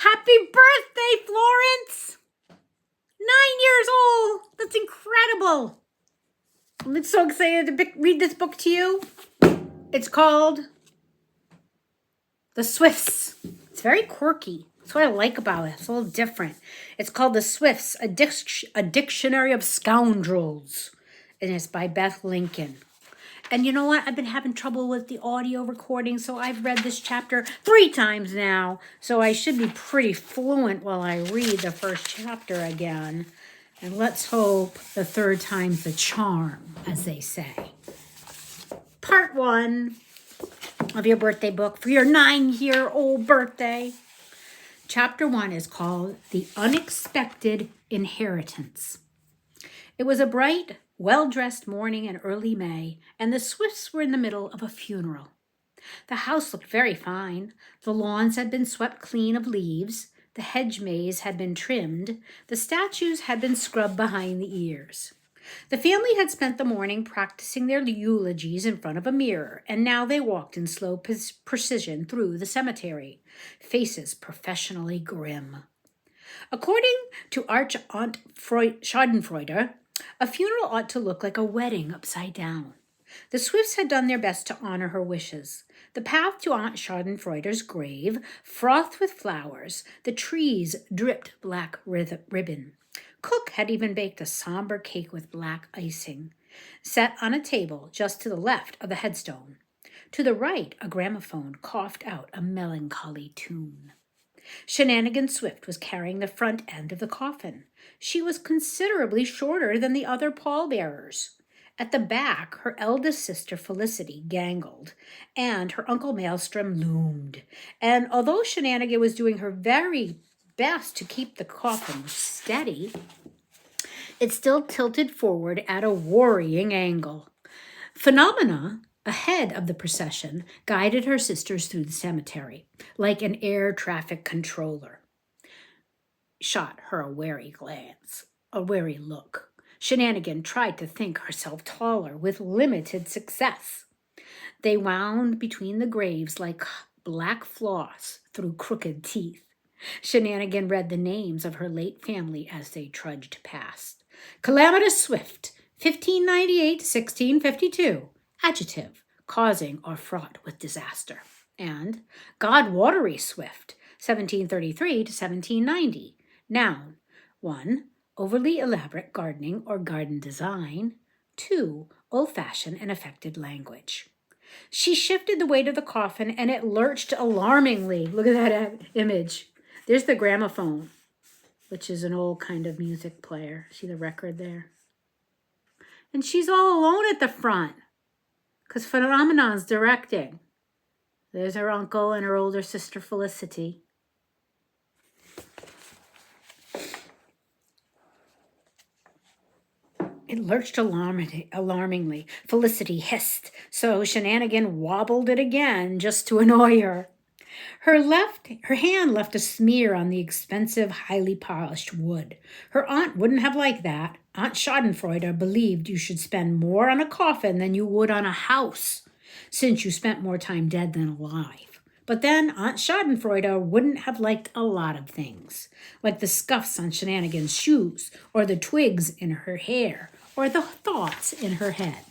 Happy birthday, Florence! 9 years old. That's incredible. I'm so excited to read this book to you. It's called The Swifts. It's very quirky. That's what I like about it. It's a little different. It's called The Swifts, a Dictionary of Scoundrels. And it's by Beth Lincoln. And you know what? I've been having trouble with the audio recording, so I've read this chapter 3 times now. So I should be pretty fluent while I read the first chapter again. And let's hope the third time's the charm, as they say. Part 1 of your birthday book for your 9-year-old birthday. Chapter 1 is called The Unexpected Inheritance. It was a bright, well-dressed morning in early May, and the Swifts were in the middle of a funeral. The house looked very fine. The lawns had been swept clean of leaves. The hedge maze had been trimmed. The statues had been scrubbed behind the ears. The family had spent the morning practicing their eulogies in front of a mirror, and now they walked in slow precision through the cemetery, faces professionally grim. According to Arch-Aunt Schadenfreude, a funeral ought to look like a wedding upside down. The Swifts had done their best to honor her wishes. The path to Aunt Schadenfreude's grave frothed with flowers. The trees dripped black ribbon. Cook had even baked a somber cake with black icing, set on a table just to the left of the headstone. To the right, a gramophone coughed out a melancholy tune. Shenanigan Swift was carrying the front end of the coffin. She was considerably shorter than the other pallbearers. At the back, her eldest sister Felicity gangled, and her Uncle Maelstrom loomed. And although Shenanigan was doing her very best to keep the coffin steady, it still tilted forward at a worrying angle. Phenomena, ahead of the procession, guided her sisters through the cemetery, like an air traffic controller. Shot her a wary glance, a wary look. Shenanigan tried to think herself taller, with limited success. They wound between the graves like black floss through crooked teeth. Shenanigan read the names of her late family as they trudged past. Calamitous Swift, 1598 to 1652. Adjective, causing or fraught with disaster. And Godwatery Swift, 1733 to 1790. Noun, 1. Overly elaborate gardening or garden design. 2. Old-fashioned and affected language. She shifted the weight of the coffin and it lurched alarmingly. Look at that image. There's the gramophone, which is an old kind of music player. See the record there? And she's all alone at the front because Phenomenon's directing. There's her uncle and her older sister Felicity. It lurched alarmingly. Felicity hissed, so Shenanigan wobbled it again just to annoy her. Her hand left a smear on the expensive, highly polished wood. Her aunt wouldn't have liked that. Aunt Schadenfreude believed you should spend more on a coffin than you would on a house, since you spent more time dead than alive. But then Aunt Schadenfreude wouldn't have liked a lot of things, like the scuffs on Shenanigan's shoes, or the twigs in her hair, or the thoughts in her head.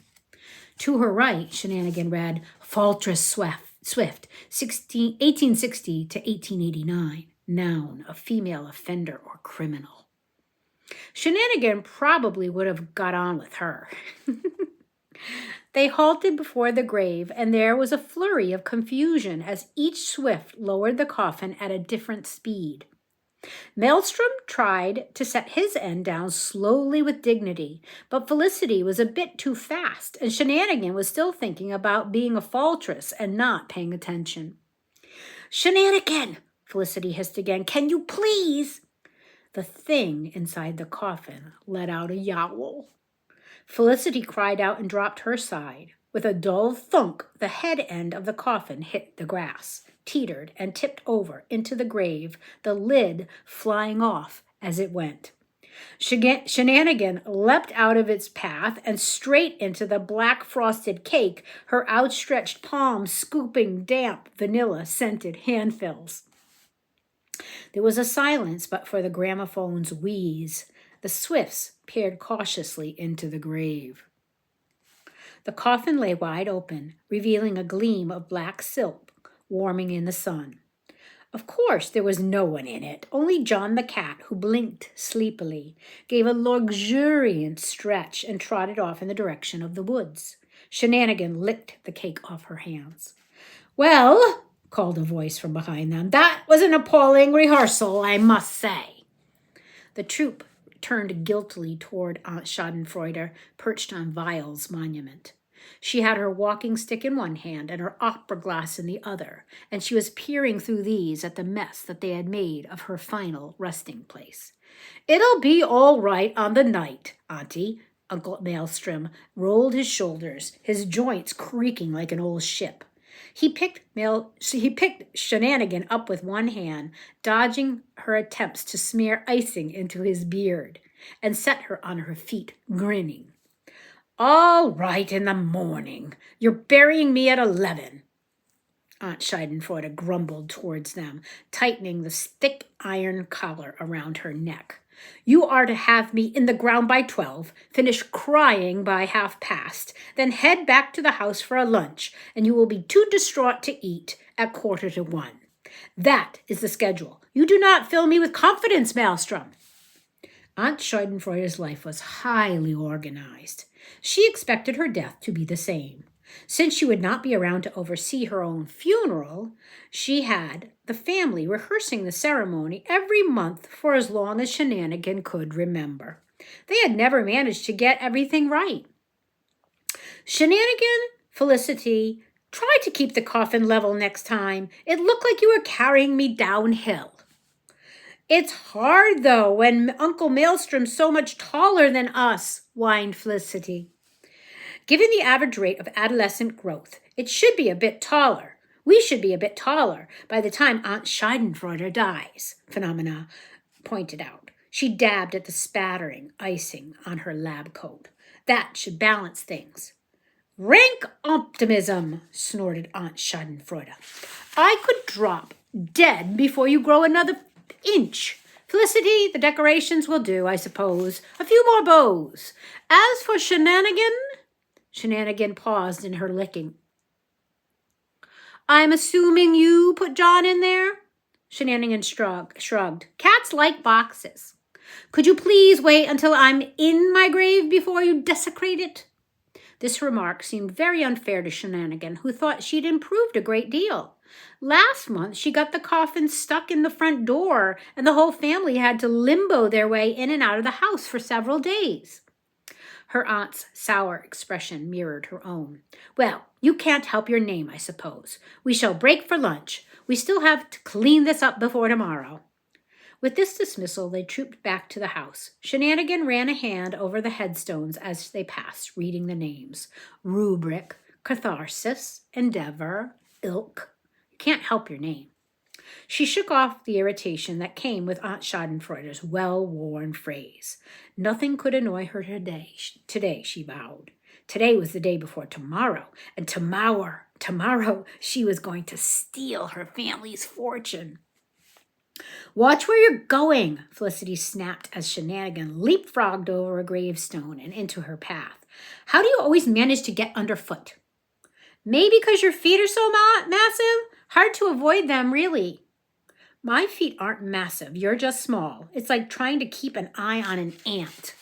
To her right, Shenanigan read Faltress Swift, 1860 to 1889. Noun, a female offender or criminal. Shenanigan probably would have got on with her. They halted before the grave, and there was a flurry of confusion as each Swift lowered the coffin at a different speed. Maelstrom tried to set his end down slowly with dignity, but Felicity was a bit too fast, and Shenanigan was still thinking about being a faltress and not paying attention. Shenanigan, Felicity hissed again, can you please? The thing inside the coffin let out a yowl. Felicity cried out and dropped her side. With a dull thunk, the head end of the coffin hit the grass, teetered, and tipped over into the grave, the lid flying off as it went. Shenanigan leapt out of its path and straight into the black frosted cake, her outstretched palms scooping damp vanilla-scented handfills. There was a silence but for the gramophone's wheeze. The Swifts peered cautiously into the grave. The coffin lay wide open, revealing a gleam of black silk warming in the sun. Of course, there was no one in it, only John the cat, who blinked sleepily, gave a luxuriant stretch, and trotted off in the direction of the woods. Shenanigan licked the cake off her hands. "Well," called a voice from behind them, "that was an appalling rehearsal, I must say." The troop turned guiltily toward Aunt Schadenfreude, perched on Vile's monument. She had her walking stick in one hand and her opera glass in the other, and she was peering through these at the mess that they had made of her final resting place. "It'll be all right on the night, Auntie." Uncle Maelstrom rolled his shoulders, his joints creaking like an old ship. He picked Shenanigan up with one hand, dodging her attempts to smear icing into his beard, and set her on her feet, grinning. "All right in the morning. You're burying me at 11. Aunt Schadenfreude grumbled towards them, tightening the thick iron collar around her neck. "You are to have me in the ground by 12, finish crying by past, then head back to the house for a lunch, and you will be too distraught to eat at 1:45. That is the schedule. You do not fill me with confidence, Maelstrom." Aunt Schadenfreude's life was highly organized. She expected her death to be the same. Since she would not be around to oversee her own funeral, she had the family rehearsing the ceremony every month for as long as Shenanigan could remember. They had never managed to get everything right. "Shenanigan, Felicity, try to keep the coffin level next time. It looked like you were carrying me downhill." "It's hard, though, when Uncle Maelstrom's so much taller than us," whined Felicity. "Given the average rate of adolescent growth, it should be a bit taller. We should be a bit taller by the time Aunt Schadenfreude dies," Phenomena pointed out. She dabbed at the spattering icing on her lab coat. "That should balance things." "Rank optimism," snorted Aunt Schadenfreude. "I could drop dead before you grow another inch. Felicity, the decorations will do, I suppose. A few more bows. As for Shenanigan..." Shenanigan paused in her licking. "I'm assuming you put John in there?" Shenanigan shrugged. "Cats like boxes. Could you please wait until I'm in my grave before you desecrate it?" This remark seemed very unfair to Shenanigan, who thought she'd improved a great deal. Last month, she got the coffin stuck in the front door, and the whole family had to limbo their way in and out of the house for several days. Her aunt's sour expression mirrored her own. "Well, you can't help your name, I suppose. We shall break for lunch. We still have to clean this up before tomorrow." With this dismissal, they trooped back to the house. Shenanigan ran a hand over the headstones as they passed, reading the names. Rubric, Catharsis, Endeavor, Ilk. You can't help your name. She shook off the irritation that came with Aunt Schadenfreude's well-worn phrase. Nothing could annoy her today, she vowed. Today was the day before tomorrow, and tomorrow she was going to steal her family's fortune. "Watch where you're going," Felicity snapped as Shenanigan leapfrogged over a gravestone and into her path. "How do you always manage to get underfoot?" "Maybe because your feet are so massive? Hard to avoid them, really." "My feet aren't massive. You're just small. It's like trying to keep an eye on an ant."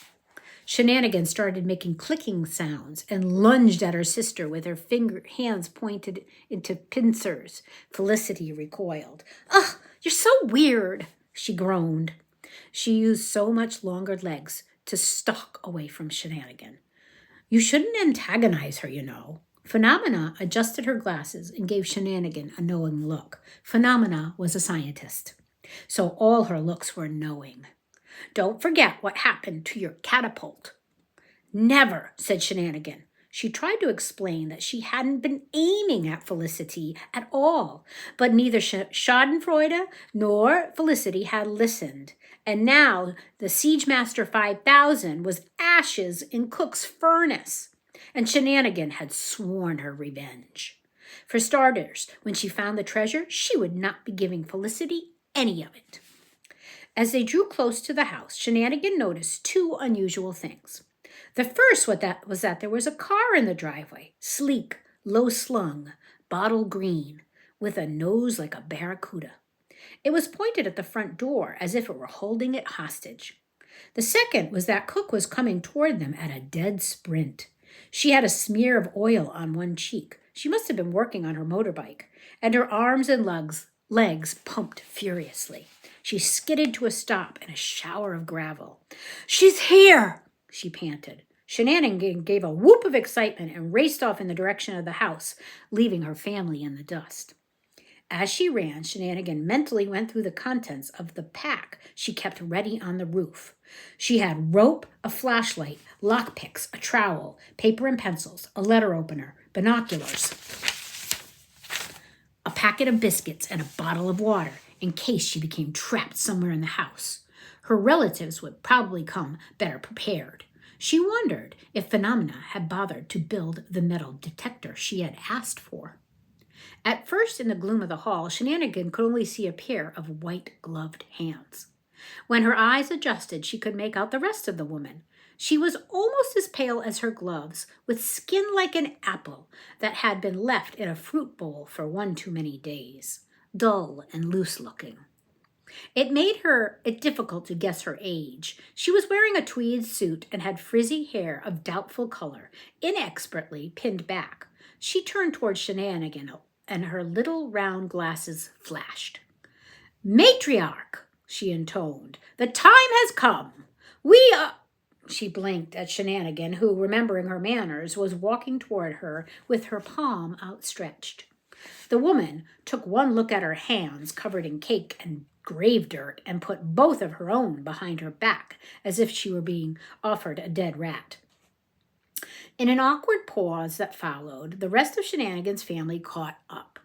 Shenanigan started making clicking sounds and lunged at her sister with her hands pointed into pincers. Felicity recoiled. "Ugh, you're so weird," she groaned. She used so much longer legs to stalk away from Shenanigan. "You shouldn't antagonize her, you know." Phenomena adjusted her glasses and gave Shenanigan a knowing look. Phenomena was a scientist, so all her looks were knowing. "Don't forget what happened to your catapult." "Never," said Shenanigan. She tried to explain that she hadn't been aiming at Felicity at all, but neither Schadenfreude nor Felicity had listened. And now the Siegemaster 5000 was ashes in Cook's furnace, and Shenanigan had sworn her revenge. For starters, when she found the treasure, she would not be giving Felicity any of it. As they drew close to the house, Shenanigan noticed two unusual things. The first was that there was a car in the driveway, sleek, low-slung, bottle green, with a nose like a barracuda. It was pointed at the front door as if it were holding it hostage. The second was that Cook was coming toward them at a dead sprint. She had a smear of oil on one cheek. She must have been working on her motorbike, and her arms and legs pumped furiously. She skidded to a stop in a shower of gravel. "She's here!" she panted. Shenanigan gave a whoop of excitement and raced off in the direction of the house, leaving her family in the dust. As she ran, Shenanigan mentally went through the contents of the pack she kept ready on the roof. She had rope, a flashlight, lockpicks, a trowel, paper and pencils, a letter opener, binoculars, a packet of biscuits, and a bottle of water in case she became trapped somewhere in the house. Her relatives would probably come better prepared. She wondered if Phenomena had bothered to build the metal detector she had asked for. At first, in the gloom of the hall, Shenanigan could only see a pair of white-gloved hands. When her eyes adjusted, she could make out the rest of the woman. She was almost as pale as her gloves, with skin like an apple that had been left in a fruit bowl for one too many days, dull and loose-looking. It made it difficult to guess her age. She was wearing a tweed suit and had frizzy hair of doubtful color, inexpertly pinned back. She turned toward Shenanigan, and her little round glasses flashed. "Matriarch," she intoned, "the time has come. She blinked at Shenanigan, who, remembering her manners, was walking toward her with her palm outstretched. The woman took one look at her hands covered in cake and grave dirt and put both of her own behind her back as if she were being offered a dead rat. In an awkward pause that followed, the rest of Shenanigan's family caught up.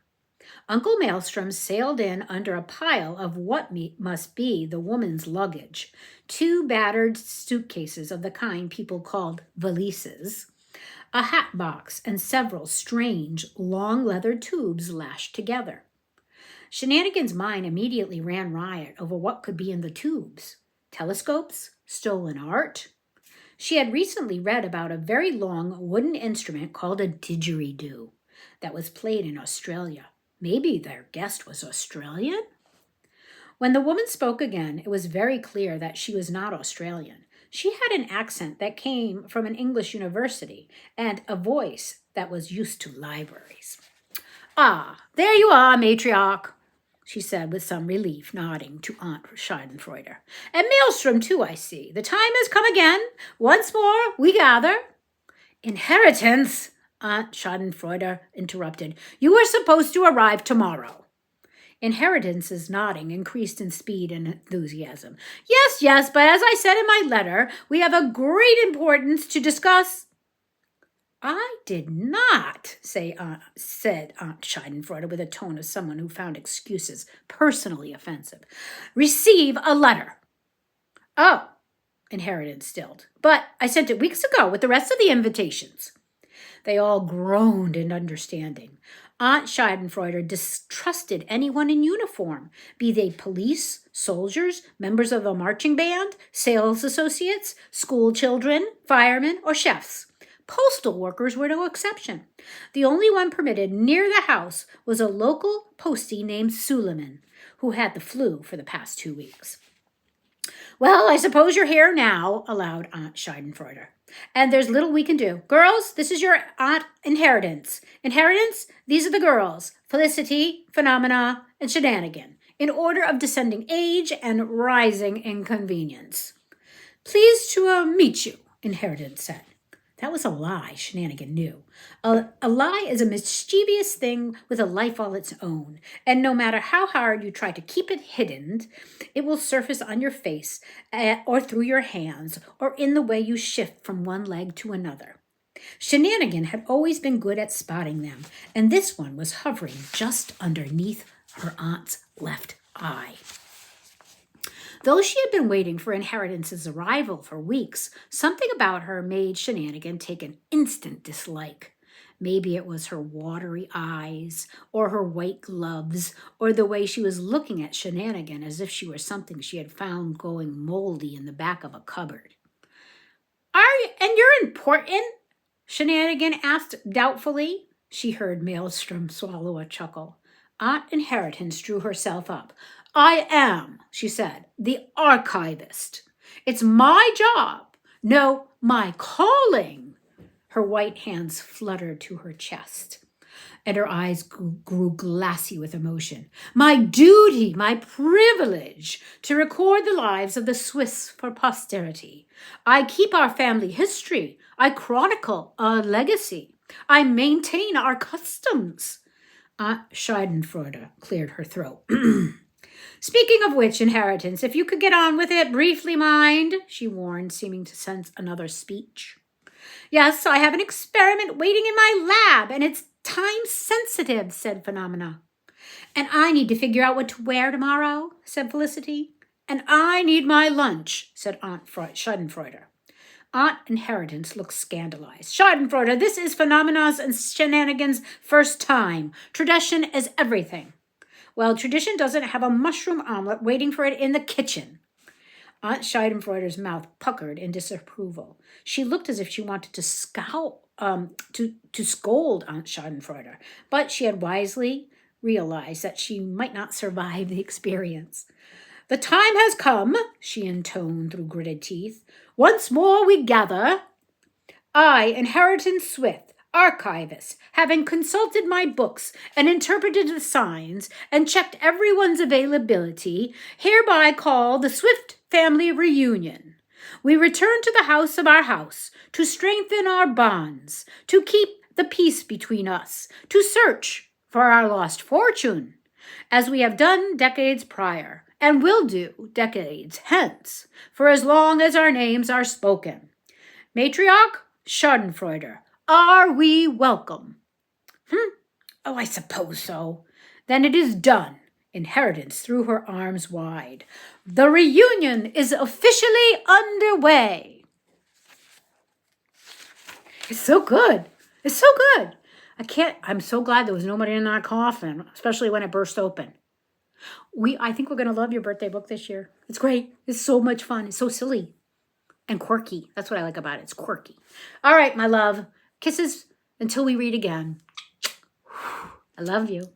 Uncle Maelstrom sailed in under a pile of what must be the woman's luggage, 2 battered suitcases of the kind people called valises, a hat box, and several strange, long leather tubes lashed together. Shenanigan's mind immediately ran riot over what could be in the tubes. Telescopes? Stolen art? She had recently read about a very long wooden instrument called a didgeridoo that was played in Australia. Maybe their guest was Australian? When the woman spoke again, it was very clear that she was not Australian. She had an accent that came from an English university and a voice that was used to libraries. "Ah, there you are, matriarch," she said with some relief, nodding to Aunt Schadenfreude. "And Maelstrom, too, I see. The time has come again. Once more we gather." "Inheritance," Aunt Schadenfreude interrupted. "You were supposed to arrive tomorrow." Inheritance's nodding increased in speed and enthusiasm. Yes, but as I said in my letter, we have a great importance to discuss." "I did not," said Aunt Schadenfreude with a tone of someone who found excuses personally offensive, "receive a letter." "Oh," Inheritance stilled. "But I sent it weeks ago with the rest of the invitations." They all groaned in understanding. Aunt Schadenfreude distrusted anyone in uniform, be they police, soldiers, members of a marching band, sales associates, school children, firemen, or chefs. Postal workers were no exception. The only one permitted near the house was a local postie named Suleiman, who had the flu for the past 2 weeks. "Well, I suppose you're here now," allowed Aunt Schadenfreude. "And there's little we can do. Girls, this is your Aunt Inheritance. Inheritance, these are the girls, Felicity, Phenomena, and Shenanigan, in order of descending age and rising inconvenience." "Pleased to meet you," Inheritance said. That was a lie, Shenanigan knew. A lie is a mischievous thing with a life all its own, and no matter how hard you try to keep it hidden, it will surface on your face or through your hands or in the way you shift from one leg to another. Shenanigan had always been good at spotting them, and this one was hovering just underneath her aunt's left eye. Though she had been waiting for Inheritance's arrival for weeks, something about her made Shenanigan take an instant dislike. Maybe it was her watery eyes, or her white gloves, or the way she was looking at Shenanigan as if she were something she had found going moldy in the back of a cupboard. And you're important? Shenanigan asked doubtfully. She heard Maelstrom swallow a chuckle. Aunt Inheritance drew herself up. I am, she said, the archivist. It's my job. No, my calling. Her white hands fluttered to her chest, and her eyes grew glassy with emotion. My duty, my privilege, to record the lives of the Swiss for posterity. I keep our family history. I chronicle our legacy. I maintain our customs. Aunt Schadenfreude cleared her throat. Speaking of which, Inheritance, if you could get on with it briefly, mind, she warned, seeming to sense another speech. Yes, I have an experiment waiting in my lab, and it's time-sensitive, said Phenomena. And I need to figure out what to wear tomorrow, said Felicity. And I need my lunch, said Aunt Schadenfreude. Aunt Inheritance looked scandalized. Schadenfreude, this is Phenomena's and Shenanigan's first time. Tradition is everything. Well, tradition doesn't have a mushroom omelet waiting for it in the kitchen. Aunt Schadenfreude's mouth puckered in disapproval. She looked as if she wanted to scold Aunt Schadenfreude, but she had wisely realized that she might not survive the experience. The time has come, she intoned through gritted teeth. Once more we gather. I, Inheritance Swift, archivist, having consulted my books and interpreted the signs and checked everyone's availability, hereby call the Swift family reunion. We return to the house of our house to strengthen our bonds, to keep the peace between us, to search for our lost fortune, as we have done decades prior, and will do decades hence, for as long as our names are spoken. Matriarch Schadenfreude, are we welcome? Oh, I suppose so. Then it is done. Inheritance threw her arms wide. The reunion is officially underway. It's so good. It's so good. I'm so glad there was nobody in that coffin, especially when it burst open. I think we're going to love your birthday book this year. It's great. It's so much fun. It's so silly and quirky. That's what I like about it. It's quirky. All right, my love. Kisses until we read again. I love you.